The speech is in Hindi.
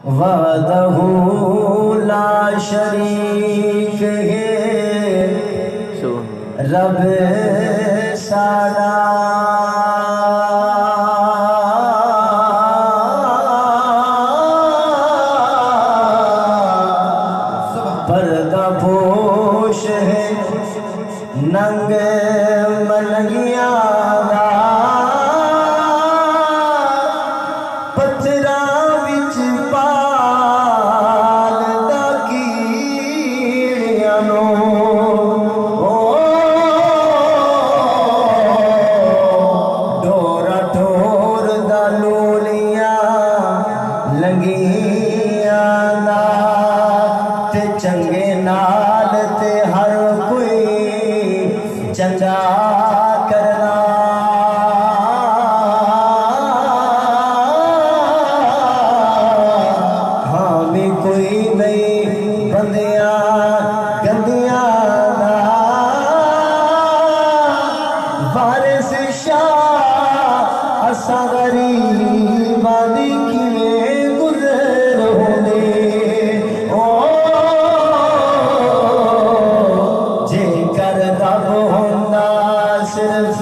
वहदहू ला शरीक है रब साड़ा। पर्दा पोश है नंग मलंगिया दा, पत्थरा विच पालदा कीड़ियां नो। डोरा ठोर दा लोलियां लंगियां दा, ते चंगे नाल ते हर कोई चंगा करना। हाँ भी कोई नहीं बंदिया गंदिया दा, वारिस शाह असा गरीबां दी किवें गुज़र होंदे। जेकर रब होंदा सिर्फ